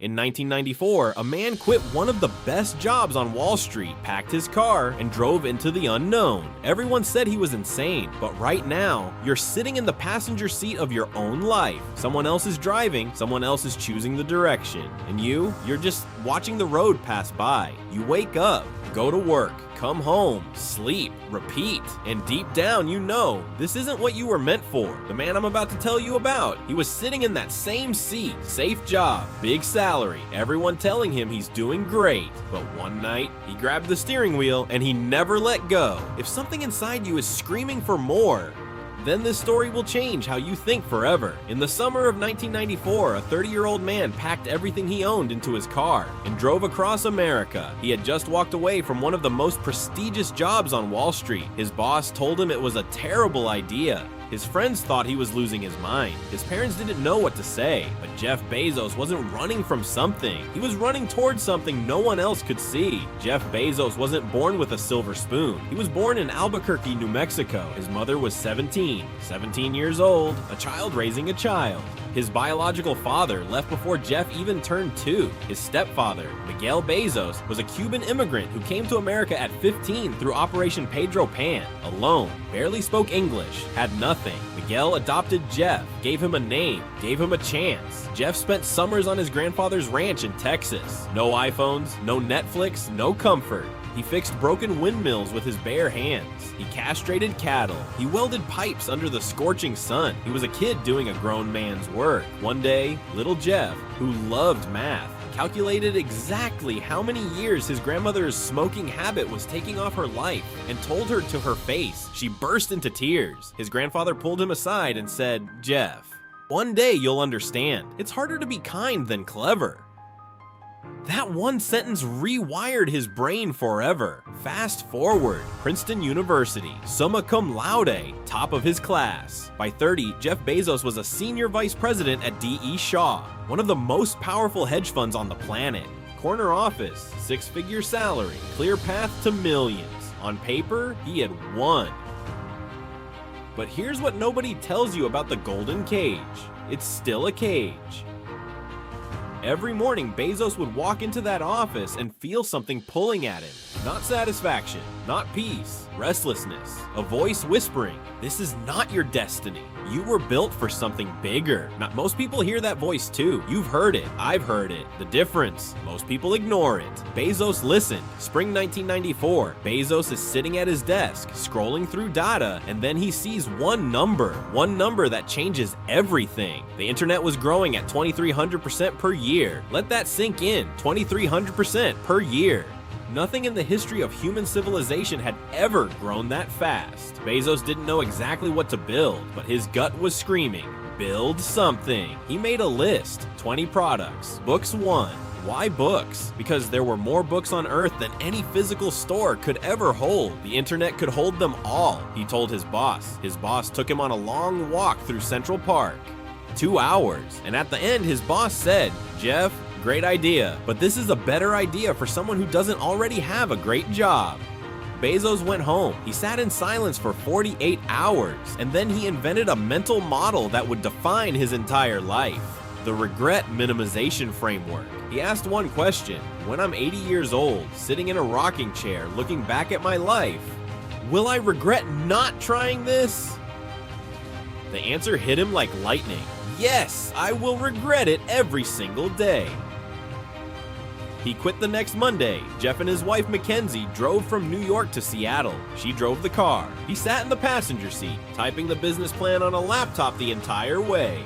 In 1994, a man quit one of the best jobs on Wall Street, packed his car, and drove into the unknown. Everyone said he was insane, but right now, you're sitting in the passenger seat of your own life. Someone else is driving, someone else is choosing the direction, and you're just watching the road pass by. You wake up, go to work, come home, sleep, repeat, and deep down you know this isn't what you were meant for. The man I'm about to tell you about, he was sitting in that same seat, safe job, big salary, everyone telling him he's doing great. But one night, he grabbed the steering wheel and he never let go. If something inside you is screaming for more, then this story will change how you think forever. In the summer of 1994, a 30-year-old man packed everything he owned into his car and drove across America. He had just walked away from one of the most prestigious jobs on Wall Street. His boss told him it was a terrible idea. His friends thought he was losing his mind. His parents didn't know what to say, but Jeff Bezos wasn't running from something. He was running towards something no one else could see. Jeff Bezos wasn't born with a silver spoon. He was born in Albuquerque, New Mexico. His mother was 17 years old, a child raising a child. His biological father left before Jeff even turned 2. His stepfather, Miguel Bezos, was a Cuban immigrant who came to America at 15 through Operation Pedro Pan, alone, barely spoke English, had nothing. Miguel adopted Jeff, gave him a name, gave him a chance. Jeff spent summers on his grandfather's ranch in Texas. No iPhones, no Netflix, no comfort. He fixed broken windmills with his bare hands. He castrated cattle. He welded pipes under the scorching sun. He was a kid doing a grown man's work. One day, little Jeff, who loved math, calculated exactly how many years his grandmother's smoking habit was taking off her life and told her to her face. She burst into tears. His grandfather pulled him aside and said, "Jeff, one day you'll understand. It's harder to be kind than clever." That one sentence rewired his brain forever. Fast forward, Princeton University, summa cum laude, top of his class. By 30, Jeff Bezos was a senior vice president at D.E. Shaw, one of the most powerful hedge funds on the planet. Corner office, 6-figure salary, clear path to millions. On paper, he had won. But here's what nobody tells you about the golden cage. It's still a cage. Every morning, Bezos would walk into that office and feel something pulling at him. Not satisfaction, not peace, restlessness, a voice whispering, "This is not your destiny. You were built for something bigger." Not most people hear that voice too. You've heard it. I've heard it. The difference, most people ignore it. Bezos listened. Spring 1994, Bezos is sitting at his desk, scrolling through data, and then he sees one number that changes everything. The internet was growing at 2,300% per year. Let that sink in, 2,300% per year. Nothing in the history of human civilization had ever grown that fast. Bezos didn't know exactly what to build, but his gut was screaming, build something. He made a list, 20 products. Books won. Why books? Because there were more books on Earth than any physical store could ever hold. The internet could hold them all, he told his boss. His boss took him on a long walk through Central Park. 2 hours. And at the end, his boss said, "Jeff, great idea, but this is a better idea for someone who doesn't already have a great job." Bezos went home. He sat in silence for 48 hours, and then he invented a mental model that would define his entire life. The regret minimization framework. He asked one question: when I'm 80 years old, sitting in a rocking chair, looking back at my life, will I regret not trying this? The answer hit him like lightning. Yes, I will regret it every single day. He quit the next Monday. Jeff and his wife Mackenzie drove from New York to Seattle. She drove the car. He sat in the passenger seat, typing the business plan on a laptop the entire way.